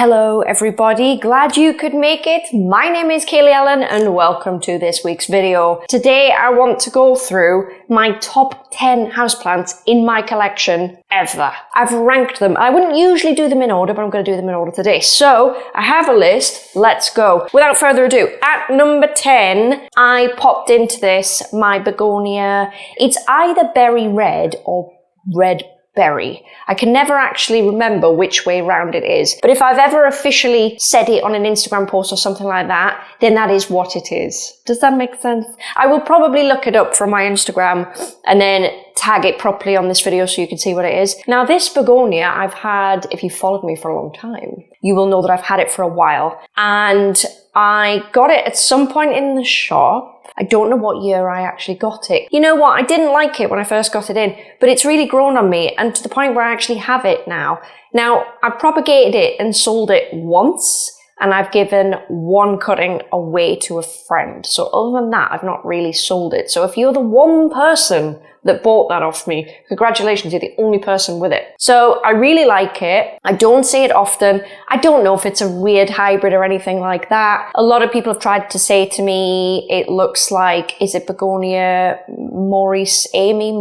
Hello everybody, glad you could make it. My name is Kaylee Ellen and welcome to this week's video. Today I want to go through my top 10 houseplants in my collection ever. I've ranked them. I wouldn't usually do them in order, but I'm going to do them in order today. So I have a list, let's go. Without further ado, at number 10, I popped into this, my Begonia. It's either berry red or red berry. I can never actually remember which way round it is, but if I've ever officially said it on an Instagram post or something like that, then that is what it is. Does that make sense? I will probably look it up from my Instagram and then tag it properly on this video so you can see what it is. Now this begonia I've had, if you've followed me for a long time, you will know that I've had it for a while, and I got it at some point in the shop. I don't know what year I actually got it. You know what? I didn't like it when I first got it in, but it's really grown on me, and to the point where I actually have it now. Now, I've propagated it and sold it once, and I've given one cutting away to a friend. So other than that, I've not really sold it. So if you're the one person that bought that off me, congratulations, you're the only person with it. So I really like it. I don't see it often. I don't know if it's a weird hybrid or anything like that. A lot of people have tried to say to me, it looks like, is it Begonia Morris Amy?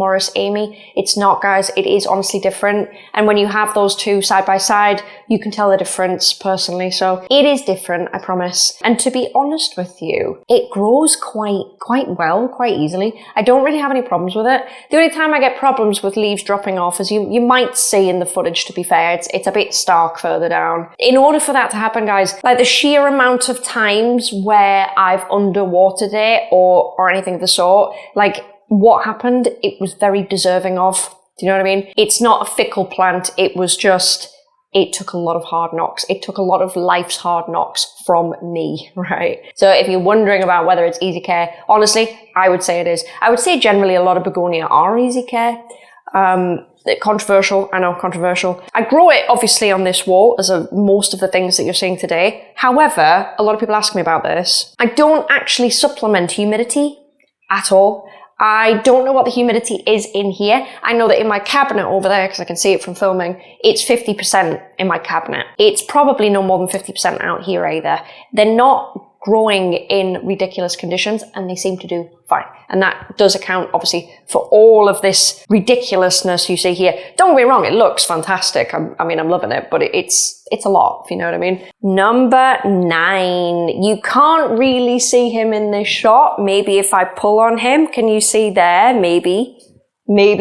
It's not, guys. It is honestly different. And when you have those two side by side, you can tell the difference personally. So it is different, I promise. And to be honest with you, it grows quite well, quite easily. I don't really have any problems with it. The only time I get problems with leaves dropping off, as you might see in the footage, to be fair, it's a bit stark further down. In order for that to happen, guys, like the sheer amount of times where I've underwatered it or anything of the sort, like what happened, it was very deserving of. Do you know what I mean? It's not a fickle plant. It was just, it took a lot of hard knocks. It took a lot of life's hard knocks from me, right? So if you're wondering about whether it's easy care, honestly, I would say it is. I would say generally a lot of begonia are easy care. Controversial, I know, controversial. I grow it obviously on this wall as most of the things that you're seeing today. However, a lot of people ask me about this. I don't actually supplement humidity at all. I don't know what the humidity is in here. I know that in my cabinet over there, because I can see it from filming, it's 50% in my cabinet. It's probably no more than 50% out here either. They're not growing in ridiculous conditions, and they seem to do fine. And that does account, obviously, for all of this ridiculousness you see here. Don't get me wrong, it looks fantastic. I'm loving it, but it's a lot, if you know what I mean. Number 9. You can't really see him in this shot. Maybe if I pull on him, can you see there? Maybe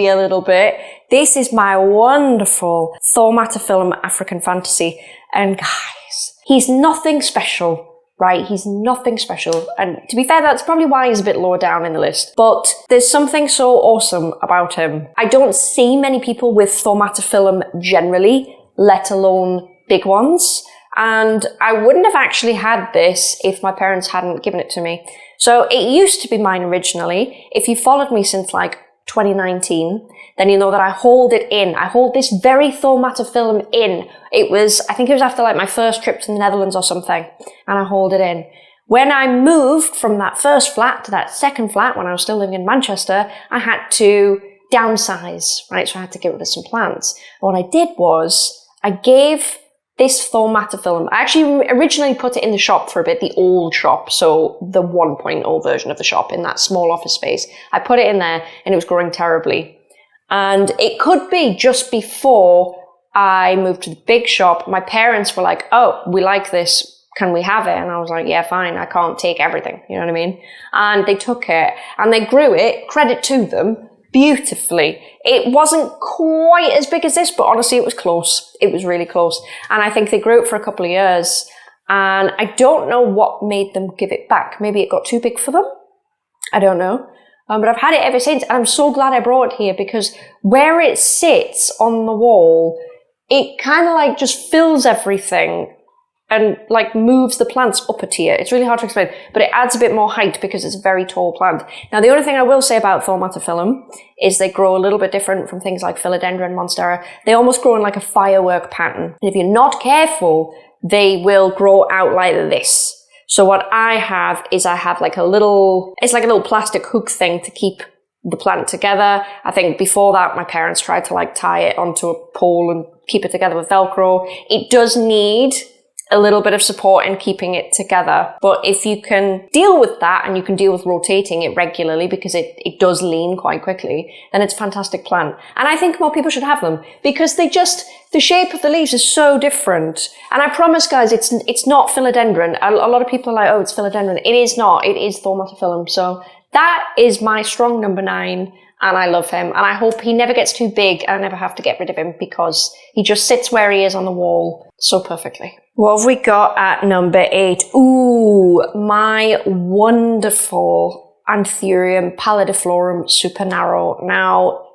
a little bit. This is my wonderful Thaumatophyllum African Fantasy. And guys, he's nothing special. Right, he's nothing special, and to be fair, that's probably why he's a bit lower down in the list, but there's something so awesome about him. I don't see many people with Thaumatophyllum generally, let alone big ones, and I wouldn't have actually had this if my parents hadn't given it to me. So it used to be mine originally. If you followed me since like 2019, then you know that I hold it in. I hold this very Thaumatophyllum in. I think it was after like my first trip to the Netherlands or something, and I hold it in. When I moved from that first flat to that second flat, when I was still living in Manchester, I had to downsize, right? So I had to get rid of some plants. And what I did was, I gave this Thaumatophyllum, I actually originally put it in the shop for a bit, the old shop, so the 1.0 version of the shop in that small office space. I put it in there and it was growing terribly. And it could be just before I moved to the big shop, my parents were like, oh, we like this, can we have it? And I was like, yeah, fine, I can't take everything, you know what I mean? And they took it and they grew it, credit to them, beautifully. It wasn't quite as big as this, but honestly, it was close. It was really close. And I think they grew it for a couple of years. And I don't know what made them give it back. Maybe it got too big for them. I don't know. But I've had it ever since. And I'm so glad I brought it here, because where it sits on the wall, it kind of like just fills everything and like moves the plants up a tier. It's really hard to explain, but it adds a bit more height because it's a very tall plant. Now, the only thing I will say about Thaumatophyllum is they grow a little bit different from things like Philodendron, Monstera. They almost grow in like a firework pattern. And if you're not careful, they will grow out like this. So what I have is I have like it's like a little plastic hook thing to keep the plant together. I think before that, my parents tried to like tie it onto a pole and keep it together with Velcro. It does need a little bit of support in keeping it together. But if you can deal with that and you can deal with rotating it regularly because it does lean quite quickly, then it's a fantastic plant. And I think more people should have them because the shape of the leaves is so different. And I promise, guys, it's not philodendron. A lot of people are like, oh, it's philodendron. It is not. It is Thaumatophyllum. So that is my strong number 9. And I love him. And I hope he never gets too big and I never have to get rid of him because he just sits where he is on the wall so perfectly. What have we got at number 8? Ooh, my wonderful Anthurium Pallidiflorum super narrow. Now,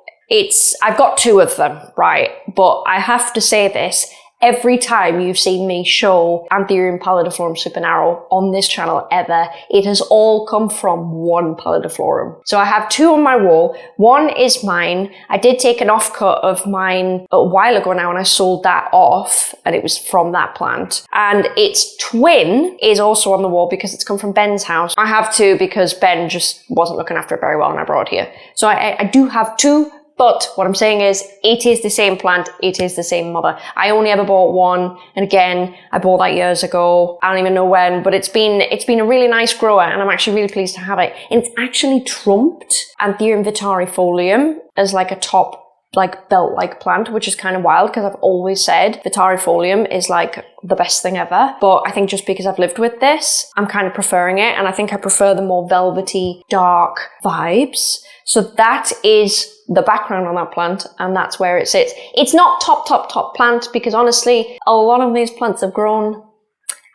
I've got 2 of them, right? But I have to say this. Every time you've seen me show Anthurium Pallidiflorum super narrow on this channel ever, it has all come from one Pallidiflorum. So I have 2 on my wall. One is mine. I did take an offcut of mine a while ago now and I sold that off and it was from that plant. And its twin is also on the wall because it's come from Ben's house. I have 2 because Ben just wasn't looking after it very well and I brought it here. So I do have 2. But what I'm saying is, it is the same plant, it is the same mother. I only ever bought one, and again, I bought that years ago. I don't even know when, but it's been a really nice grower, and I'm actually really pleased to have it. And it's actually trumped Anthurium vitarifolium as like a top, like belt-like plant, which is kind of wild because I've always said vitarifolium is like the best thing ever. But I think just because I've lived with this, I'm kind of preferring it, and I think I prefer the more velvety, dark vibes. So that is the background on that plant, and that's where it sits. It's not top plant because honestly, a lot of these plants have grown.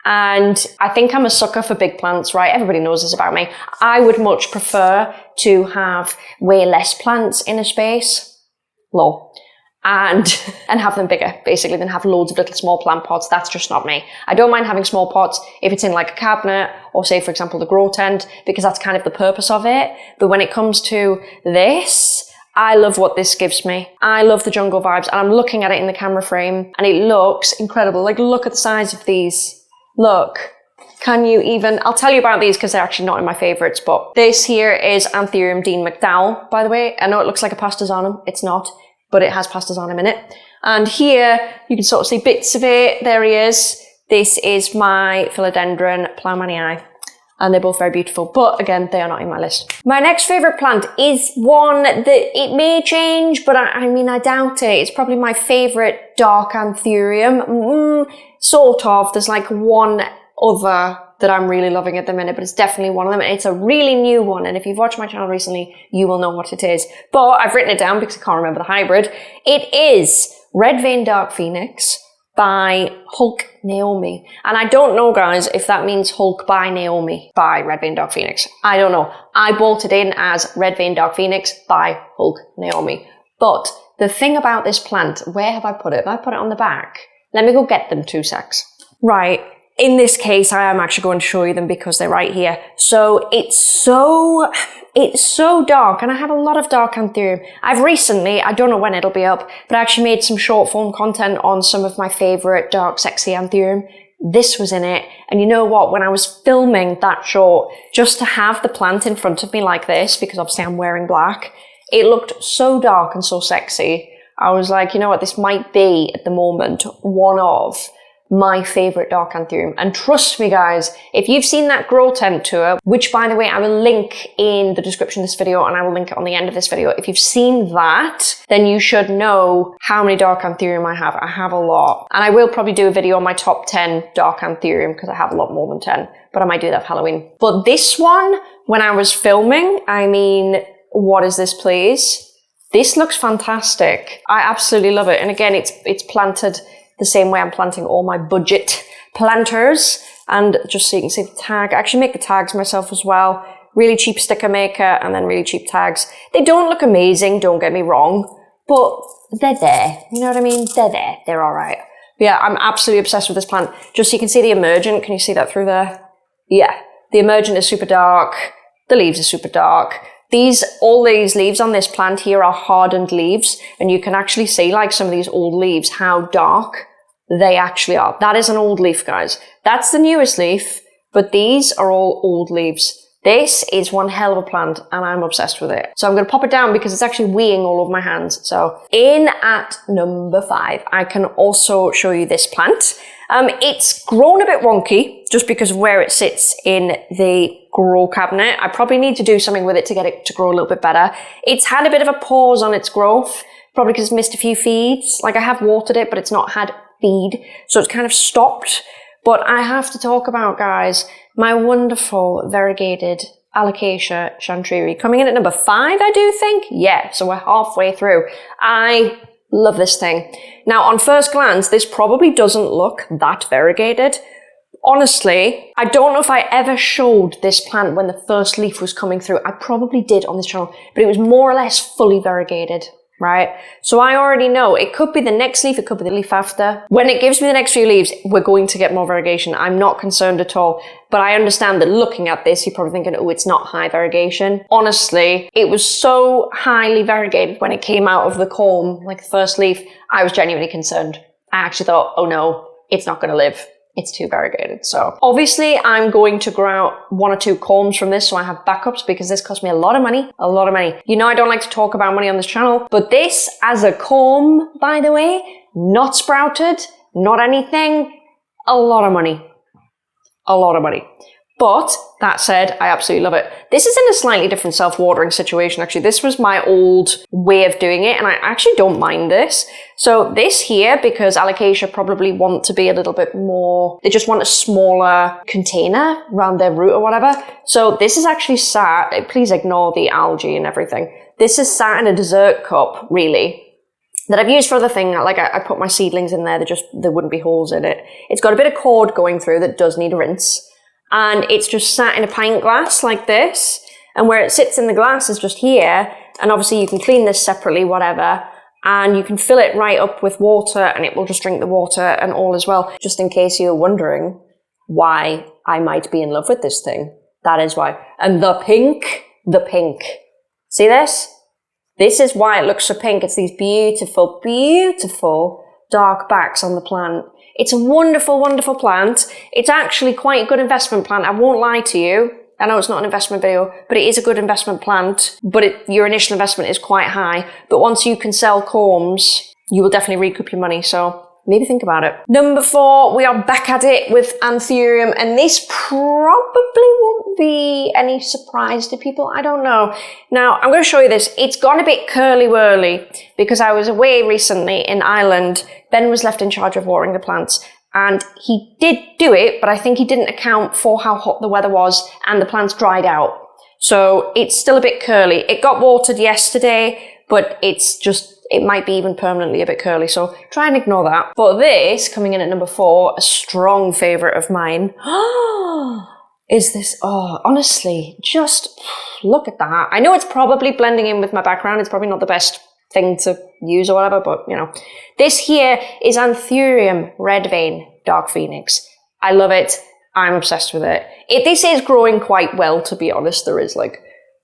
And I think I'm a sucker for big plants, right? Everybody knows this about me. I would much prefer to have way less plants in a space. Lol. And have them bigger, basically, than have loads of little small plant pots. That's just not me. I don't mind having small pots if it's in like a cabinet or say, for example, the grow tent, because that's kind of the purpose of it. But when it comes to this, I love what this gives me. I love the jungle vibes, and I'm looking at it in the camera frame and it looks incredible. Like, look at the size of these. Look. Can you even... I'll tell you about these because they're actually not in my favourites, but this here is Anthurium Dean McDowell, by the way. I know it looks like a pastasarnum. It's not, but it has pastasarnum in it. And here, you can sort of see bits of it. There he is. This is my philodendron Plough-Manii. And they're both very beautiful, but again, they are not in my list. My next favourite plant is one that it may change, but I mean, I doubt it. It's probably my favourite dark Anthurium. Sort of. There's like one other that I'm really loving at the minute, but it's definitely one of them. It's a really new one, and if you've watched my channel recently, you will know what it is. But I've written it down because I can't remember the hybrid. It is Red Vein Dark Phoenix by Hulk Naomi. And I don't know, guys, if that means Hulk by Naomi by Red Vein Dark Phoenix. I don't know. I bought it in as Red Vein Dark Phoenix by Hulk Naomi. But the thing about this plant, where have I put it? Have I put it on the back? Let me go get them 2 secs. Right. In this case, I am actually going to show you them because they're right here. So it's so dark, and I have a lot of dark Anthurium. I've recently, I don't know when it'll be up, but I actually made some short form content on some of my favourite dark sexy Anthurium. This was in it, and you know what, when I was filming that short, just to have the plant in front of me like this, because obviously I'm wearing black, it looked so dark and so sexy. I was like, you know what, this might be, at the moment, one of my favourite dark Anthurium. And trust me, guys, if you've seen that grow tent tour, which by the way, I will link in the description of this video and I will link it on the end of this video. If you've seen that, then you should know how many dark Anthurium I have. I have a lot. And I will probably do a video on my top 10 dark Anthurium because I have a lot more than 10, but I might do that for Halloween. But this one, when I was filming, I mean, what is this, please? This looks fantastic. I absolutely love it. And again, it's planted the same way I'm planting all my budget planters. And just so you can see the tag, I actually make the tags myself as well. Really cheap sticker maker and then really cheap tags. They don't look amazing, don't get me wrong, but they're there. You know what I mean? They're there. They're all right. But yeah, I'm absolutely obsessed with this plant. Just so you can see the emergent. Can you see that through there? Yeah. The emergent is super dark. The leaves are super dark. All these leaves on this plant here are hardened leaves, and you can actually see, like some of these old leaves, how dark they actually are. That is an old leaf, guys. That's the newest leaf, but these are all old leaves. This is one hell of a plant and I'm obsessed with it. So I'm going to pop it down because it's actually weeing all over my hands. So in at number 5, I can also show you this plant. It's grown a bit wonky just because of where it sits in the grow cabinet. I probably need to do something with it to get it to grow a little bit better. It's had a bit of a pause on its growth, probably because it's missed a few feeds. Like I have watered it, but it's not had feed. So it's kind of stopped. But I have to talk about, guys, my wonderful variegated Alocasia Chantrieri, coming in at number 5, I do think. Yeah, so we're halfway through. I love this thing. Now, on first glance, this probably doesn't look that variegated. Honestly, I don't know if I ever showed this plant when the first leaf was coming through. I probably did on this channel, but it was more or less fully variegated. Right? So I already know it could be the next leaf, it could be the leaf after. When it gives me the next few leaves, we're going to get more variegation. I'm not concerned at all. But I understand that looking at this, you're probably thinking, oh, it's not high variegation. Honestly, it was so highly variegated when it came out of the culm, like the first leaf, I was genuinely concerned. I actually thought, oh no, it's not going to live. It's too variegated. So obviously I'm going to grow out 1 or 2 culms from this so I have backups because this cost me a lot of money. A lot of money. You know I don't like to talk about money on this channel, but this as a culm, by the way, not sprouted, not anything, a lot of money. A lot of money. But that said, I absolutely love it. This is in a slightly different self-watering situation, actually. This was my old way of doing it, and I actually don't mind this. So this here, because Alocasia probably want to be a little bit more, they just want a smaller container around their root or whatever. So this is actually sat, please ignore the algae and everything. This is sat in a dessert cup, really, that I've used for other things. Like I put my seedlings in there, there wouldn't be holes in it. It's got a bit of cord going through that does need a rinse. And it's just sat in a pint glass like this. And where it sits in the glass is just here. And obviously you can clean this separately, whatever. And you can fill it right up with water and it will just drink the water and all as well. Just in case you're wondering why I might be in love with this thing. That is why. And the pink. See this? This is why it looks so pink. It's these beautiful, beautiful dark backs on the plant. It's a wonderful, wonderful plant. It's actually quite a good investment plant. I won't lie to you. I know it's not an investment video, but it is a good investment plant. But your initial investment is quite high. But once you can sell culms, you will definitely recoup your money. So maybe think about it. Number 4, we are back at it with Anthurium. And this probably won't be any surprise to people. I don't know. Now, I'm going to show you this. It's gone a bit curly-whirly because I was away recently in Ireland. Ben was left in charge of watering the plants. And he did do it, but I think he didn't account for how hot the weather was and the plants dried out. So it's still a bit curly. It got watered yesterday, but it might be even permanently a bit curly. So try and ignore that. But this, coming in at number 4, a strong favourite of mine, is this, honestly, just look at that. I know it's probably blending in with my background. It's probably not the best thing to use or whatever, but you know. This here is Anthurium Red Vein, Dark Phoenix. I love it. I'm obsessed with it. This is growing quite well, to be honest. There is can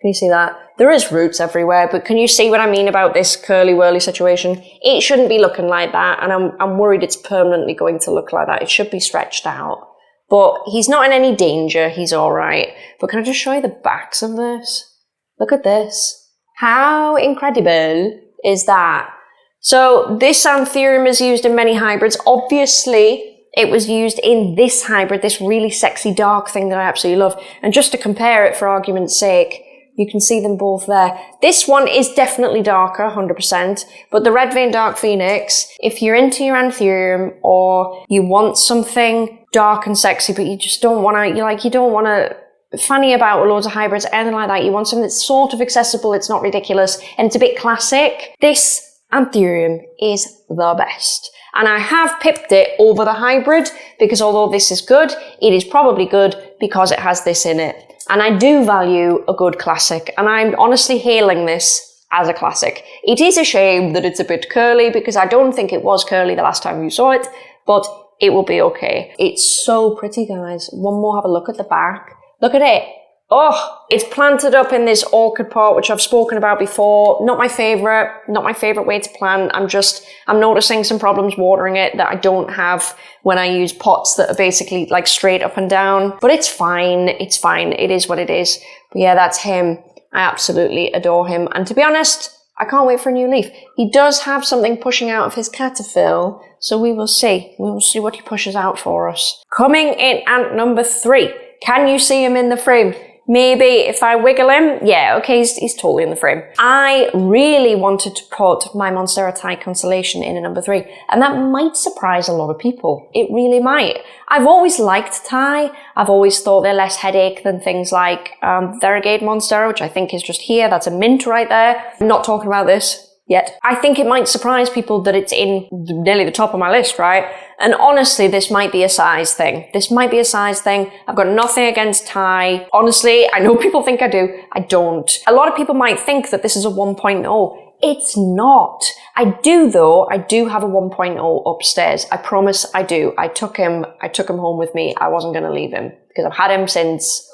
you see that? There is roots everywhere, but can you see what I mean about this curly-whirly situation? It shouldn't be looking like that, and I'm worried it's permanently going to look like that. It should be stretched out. But he's not in any danger. He's all right. But can I just show you the backs of this? Look at this. How incredible is that? So this Anthurium is used in many hybrids. Obviously, it was used in this hybrid, this really sexy dark thing that I absolutely love. And just to compare it for argument's sake, you can see them both there. This one is definitely darker, 100%. But the Red Vein Dark Phoenix, if you're into your Anthurium or you want something dark and sexy, but you just don't want to, you don't want to fanny about with loads of hybrids, anything like that. You want something that's sort of accessible, it's not ridiculous, and it's a bit classic. This Anthurium is the best. And I have pipped it over the hybrid because although this is good, it is probably good because it has this in it. And I do value a good classic, and I'm honestly hailing this as a classic. It is a shame that it's a bit curly because I don't think it was curly the last time you saw it, but it will be okay. It's so pretty, guys. One more, have a look at the back. Look at it. Oh, it's planted up in this orchid pot, which I've spoken about before. Not my favorite way to plant. I'm noticing some problems watering it that I don't have when I use pots that are basically like straight up and down. But it's fine. It's fine. It is what it is. But yeah, that's him. I absolutely adore him. And to be honest, I can't wait for a new leaf. He does have something pushing out of his cataphyll, so we will see. We will see what he pushes out for us. Coming in at number 3. Can you see him in the frame? Maybe if I wiggle him, yeah, okay, he's totally in the frame. I really wanted to put my Monstera Thai Constellation in at number 3, and that might surprise a lot of people. It really might. I've always liked Thai. I've always thought they're less headache than things like Variegated Monstera, which I think is just here. That's a mint right there. I'm not talking about this yet. I think it might surprise people that it's in nearly the top of my list, right? And honestly, this might be a size thing. This might be a size thing. I've got nothing against Thai. Honestly, I know people think I do. I don't. A lot of people might think that this is a 1.0. It's not. I do though. I do have a 1.0 upstairs. I promise I do. I took him home with me. I wasn't going to leave him because I've had him since,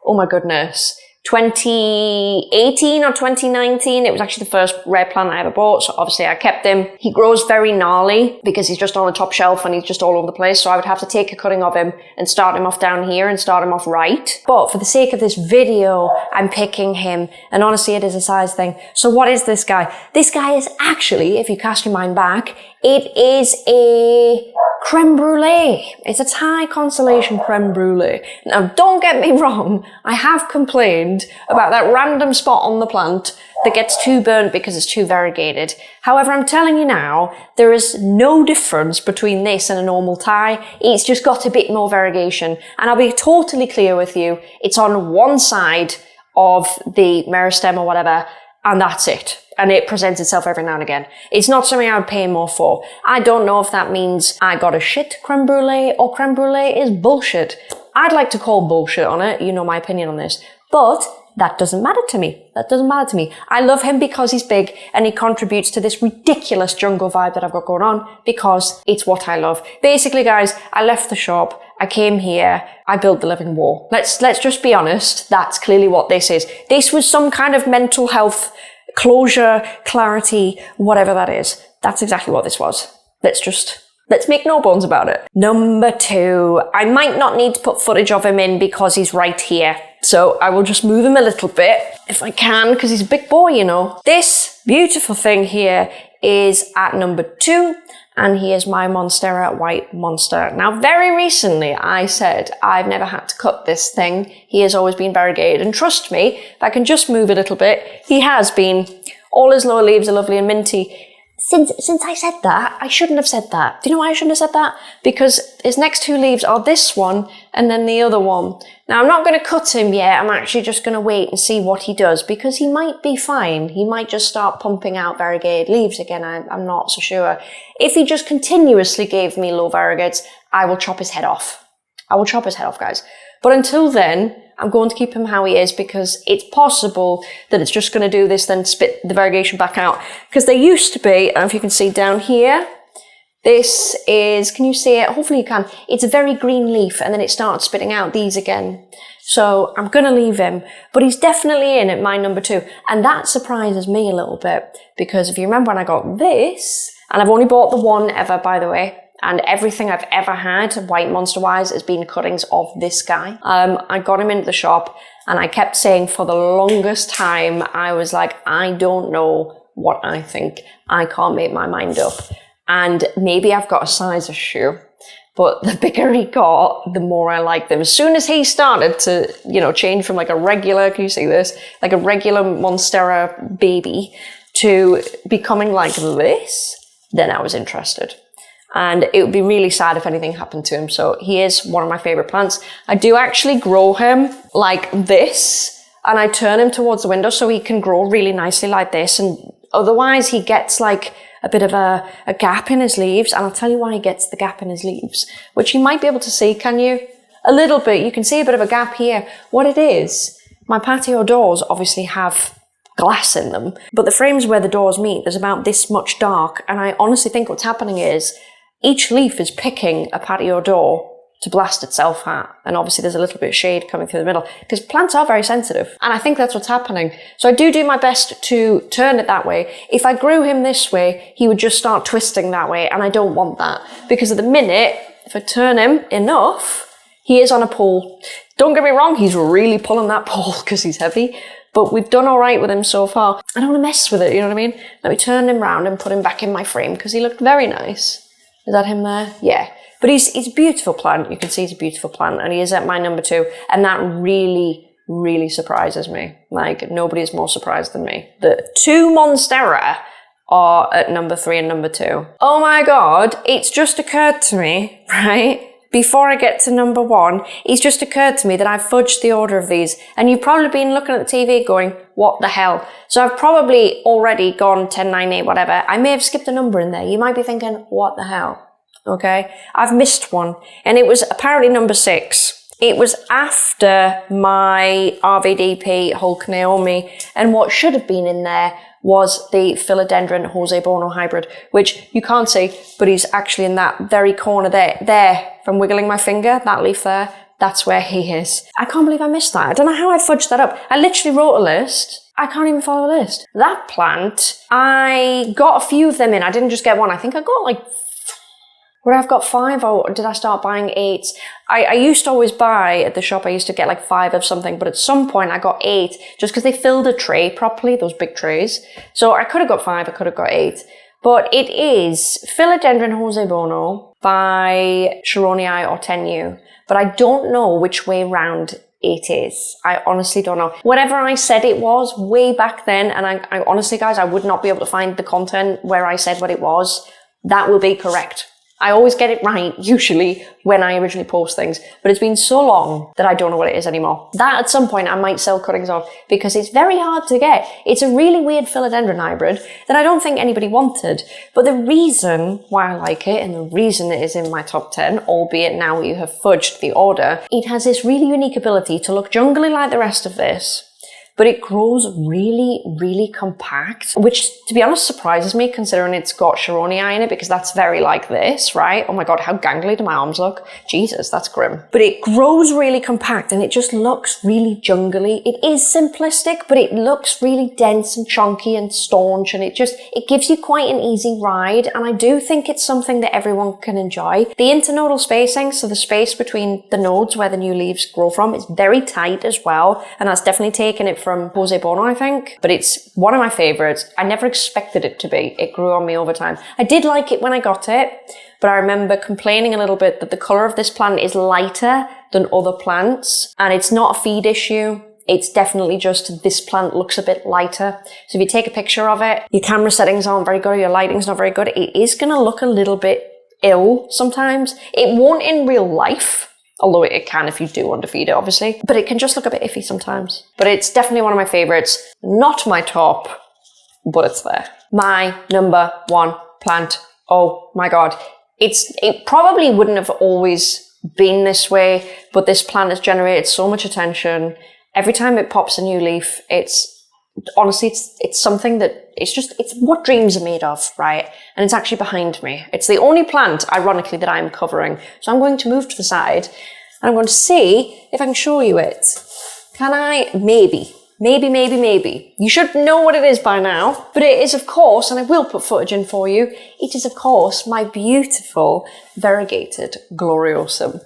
oh my goodness, 2018 or 2019. It was actually the first rare plant I ever bought, so obviously I kept him. He grows very gnarly because he's just on the top shelf and he's just all over the place, so I would have to take a cutting of him and start him off down here and start him off right. But for the sake of this video, I'm picking him, and honestly it is a size thing. So what is this guy? This guy is actually, if you cast your mind back, it is a creme brulee. It's a Thai Constellation creme brulee. Now, don't get me wrong, I have complained about that random spot on the plant that gets too burnt because it's too variegated. However, I'm telling you now, there is no difference between this and a normal Thai. It's just got a bit more variegation. And I'll be totally clear with you, it's on one side of the meristem or whatever, and that's it. And it presents itself every now and again. It's not something I would pay more for. I don't know if that means I got a shit creme brulee or creme brulee is bullshit. I'd like to call bullshit on it. You know my opinion on this. But that doesn't matter to me. That doesn't matter to me. I love him because he's big and he contributes to this ridiculous jungle vibe that I've got going on because it's what I love. Basically, guys, I left the shop. I came here. I built the living wall. Let's just be honest. That's clearly what this is. This was some kind of mental health closure, clarity, whatever that is. That's exactly what this was. Let's make no bones about it. Number 2. I might not need to put footage of him in because he's right here. So I will just move him a little bit if I can because he's a big boy, you know. This beautiful thing here is at number 2. And here's my Monstera White Monster. Now, very recently, I said I've never had to cut this thing. He has always been variegated. And trust me, if I can just move a little bit, he has been. All his lower leaves are lovely and minty. Since I said that, I shouldn't have said that. Do you know why I shouldn't have said that? Because his next 2 leaves are this one and then the other one. Now, I'm not going to cut him yet. I'm actually just going to wait and see what he does because he might be fine. He might just start pumping out variegated leaves again. I'm not so sure. If he just continuously gave me low variegates, I will chop his head off. I will chop his head off, guys. But until then, I'm going to keep him how he is because it's possible that it's just going to do this, then spit the variegation back out. Because there used to be, I don't know if you can see down here, this is, can you see it? Hopefully you can. It's a very green leaf and then it starts spitting out these again. So I'm going to leave him, but he's definitely in at my number 2. And that surprises me a little bit because if you remember when I got this, and I've only bought the one ever, by the way, and everything I've ever had, white monster-wise, has been cuttings of this guy. I got him into the shop, and I kept saying for the longest time, I was like, I don't know what I think. I can't make my mind up. And maybe I've got a size issue, but the bigger he got, the more I liked them. As soon as he started to, you know, change from like a regular, can you see this? Like a regular Monstera baby to becoming like this, then I was interested. And it would be really sad if anything happened to him. So he is one of my favorite plants. I do actually grow him like this, and I turn him towards the window so he can grow really nicely like this. And otherwise he gets like a bit of a gap in his leaves. And I'll tell you why he gets the gap in his leaves, which you might be able to see, can you? A little bit. You can see a bit of a gap here. What it is, my patio doors obviously have glass in them, but the frames where the doors meet, there's about this much dark. And I honestly think what's happening is each leaf is picking a patio door to blast itself at. And obviously there's a little bit of shade coming through the middle because plants are very sensitive. And I think that's what's happening. So I do my best to turn it that way. If I grew him this way, he would just start twisting that way. And I don't want that because at the minute, if I turn him enough, he is on a pole. Don't get me wrong, he's really pulling that pole because he's heavy. But we've done all right with him so far. I don't want to mess with it, you know what I mean? Let me turn him round and put him back in my frame because he looked very nice. Is that him there? Yeah. But he's a beautiful plant. You can see he's a beautiful plant, and he is at my number 2. And that really, really surprises me. Like, nobody is more surprised than me. The 2 Monstera are at number 3 and number 2. Oh my God, it's just occurred to me, right? Before I get to number 1, it's just occurred to me that I've fudged the order of these. And you've probably been looking at the TV going, what the hell? So I've probably already gone 10, 9, 8, whatever. I may have skipped a number in there. You might be thinking, what the hell? Okay, I've missed one, and it was apparently number 6. It was after my RVDP Hulk Naomi, and what should have been in there was the Philodendron Jose Buono hybrid, which you can't see, but he's actually in that very corner there, from wiggling my finger, that leaf there, that's where he is. I can't believe I missed that. I don't know how I fudged that up. I literally wrote a list. I can't even follow the list. That plant, I got a few of them in. I didn't just get one. I think I got like, would I have got 5 or did I start buying 8? I used to always buy at the shop, I used to get like 5 of something, but at some point I got 8 just because they filled a tray properly, those big trays. So I could have got 5, I could have got 8. But it is Philodendron Jose Buono by Sharonii or Tenyu, but I don't know which way round it is. I honestly don't know. Whatever I said it was way back then, and I honestly, guys, I would not be able to find the content where I said what it was. That will be correct. I always get it right, usually, when I originally post things, but it's been so long that I don't know what it is anymore. That at some point I might sell cuttings of because it's very hard to get. It's a really weird philodendron hybrid that I don't think anybody wanted. But the reason why I like it and the reason it is in my top 10, albeit now you have fudged the order, it has this really unique ability to look jungly like the rest of this, but it grows really, really compact, which, to be honest, surprises me considering it's got Sharonii in it because that's very like this, right? Oh my God, how gangly do my arms look? Jesus, that's grim. But it grows really compact and it just looks really jungly. It is simplistic, but it looks really dense and chunky and staunch, and it gives you quite an easy ride. And I do think it's something that everyone can enjoy. The internodal spacing, so the space between the nodes where the new leaves grow from, is very tight as well. And that's definitely taken it from Jose Buono, I think, but it's one of my favorites. I never expected it to be. It grew on me over time. I did like it when I got it, but I remember complaining a little bit that the color of this plant is lighter than other plants, and it's not a feed issue. It's definitely just this plant looks a bit lighter. So if you take a picture of it, your camera settings aren't very good, or your lighting's not very good, it is going to look a little bit ill sometimes. It won't in real life, although it can if you do underfeed it, obviously. But it can just look a bit iffy sometimes. But it's definitely one of my favorites. Not my top, but it's there. My number 1 plant. Oh my God. It probably wouldn't have always been this way, but this plant has generated so much attention. Every time it pops a new leaf, it's something that it's what dreams are made of, right? And it's actually behind me. It's the only plant, ironically, that I'm covering. So I'm going to move to the side and I'm going to see if I can show you it. Can I? Maybe. You should know what it is by now, but it is, of course, and I will put footage in for you, it is, of course, my beautiful Variegated Gloriosum.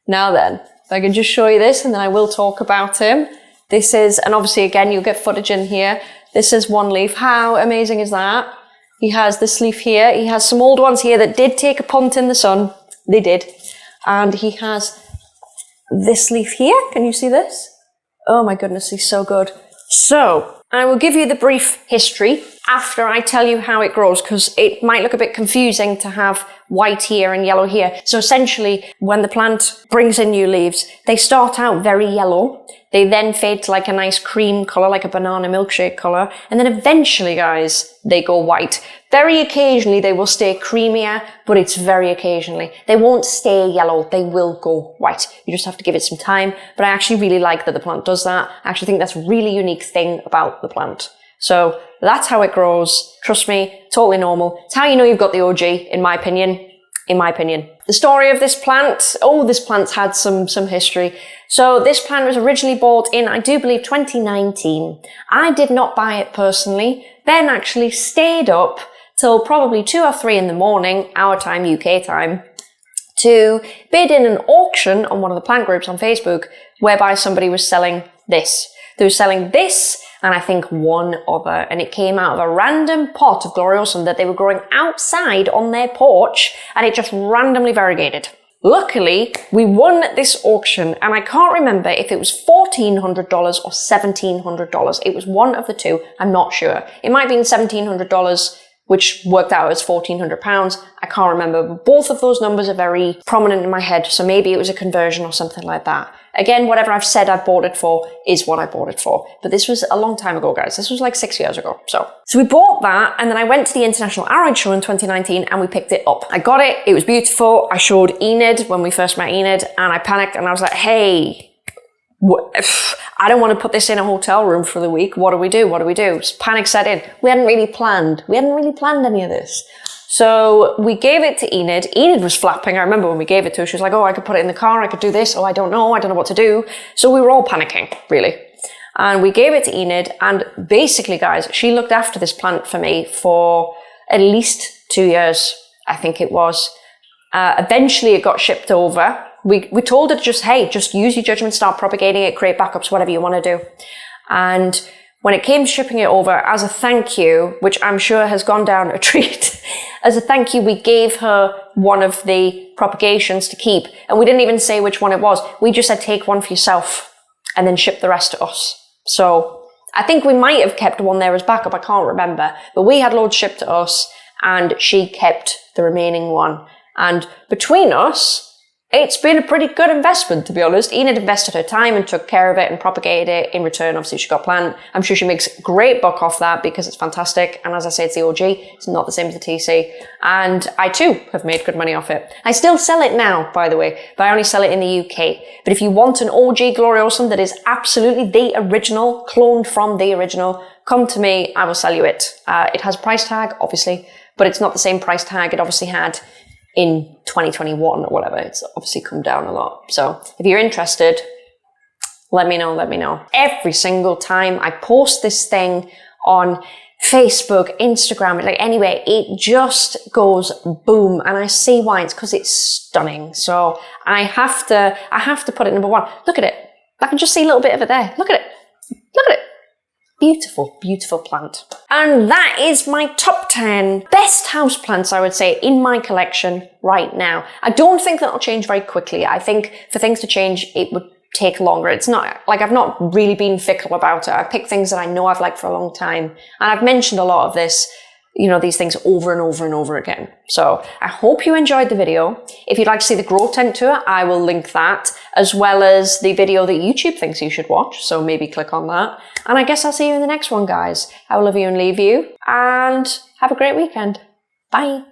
Now then, if I can just show you this and then I will talk about him. This is, and obviously again, you'll get footage in here. This is one leaf. How amazing is that? He has this leaf here. He has some old ones here that did take a punt in the sun. They did. And he has this leaf here. Can you see this? Oh my goodness, he's so good. So I will give you the brief history after I tell you how it grows, because it might look a bit confusing to have white here and yellow here. So essentially, when the plant brings in new leaves, they start out very yellow. They then fade to like a nice cream color, like a banana milkshake color. And then eventually, guys, they go white. Very occasionally, they will stay creamier, but it's very occasionally. They won't stay yellow. They will go white. You just have to give it some time. But I actually really like that the plant does that. I actually think that's a really unique thing about the plant. So that's how it grows. Trust me, totally normal. It's how you know you've got the OG, in my opinion. in my opinion. The story of this plant, this plant's had some history. So this plant was originally bought in, I do believe, 2019. I did not buy it personally, then actually stayed up till probably 2 or 3 in the morning, our time, UK time, to bid in an auction on one of the plant groups on Facebook, whereby somebody was selling this. They were selling this, and I think one other, and it came out of a random pot of Gloriosum that they were growing outside on their porch, and it just randomly variegated. Luckily, we won this auction, and I can't remember if it was $1,400 or $1,700. It was one of the two, I'm not sure. It might have been $1,700, which worked out as £1,400. I can't remember, but both of those numbers are very prominent in my head, so maybe it was a conversion or something like that. Again, whatever I've said I bought it for is what I bought it for. But this was a long time ago, guys. This was like 6 years ago. So we bought that, and then I went to the International Aroid Show in 2019 and we picked it up. I got it. It was beautiful. I showed Enid when we first met Enid, and I panicked and I was like, hey, I don't want to put this in a hotel room for the week. What do we do? What do we do? Panic set in. We hadn't really planned any of this. So we gave it to Enid. Enid was flapping. I remember when we gave it to her, she was like, oh, I could put it in the car. I could do this. Oh, I don't know what to do. So we were all panicking, really. And we gave it to Enid. And basically, guys, she looked after this plant for me for at least 2 years, I think it was. Eventually, it got shipped over. We told her just use your judgment, start propagating it, create backups, whatever you want to do. And when it came to shipping it over, as a thank you, which I'm sure has gone down a treat, as a thank you, we gave her one of the propagations to keep. And we didn't even say which one it was. We just said, take one for yourself and then ship the rest to us. So I think we might have kept one there as backup. I can't remember. But we had loads shipped to us and she kept the remaining one. And between us, it's been a pretty good investment, to be honest. Enid invested her time and took care of it and propagated it. In return, obviously, she got plant. I'm sure she makes great buck off that because it's fantastic. And as I say, it's the OG. It's not the same as the TC. And I, too, have made good money off it. I still sell it now, by the way, but I only sell it in the UK. But if you want an OG Gloriosum that is absolutely the original, cloned from the original, come to me. I will sell you it. It has a price tag, obviously, but it's not the same price tag it obviously had in 2021 or whatever. It's obviously come down a lot. So if you're interested, let me know. Every single time I post this thing on Facebook, Instagram, like anywhere, it just goes boom. And I see why. It's because it's stunning. So I have to put it number one. Look at it. I can just see a little bit of it there. Look at it. Look at it. Beautiful, beautiful plant. And that is my top 10 best houseplants, I would say, in my collection right now. I don't think that'll change very quickly. I think for things to change, it would take longer. It's not like I've not really been fickle about it. I've picked things that I know I've liked for a long time. And I've mentioned a lot of this, these things over and over and over again. So I hope you enjoyed the video. If you'd like to see the grow tent tour, I will link that, as well as the video that YouTube thinks you should watch. So maybe click on that. And I guess I'll see you in the next one, guys. I will love you and leave you, and have a great weekend. Bye.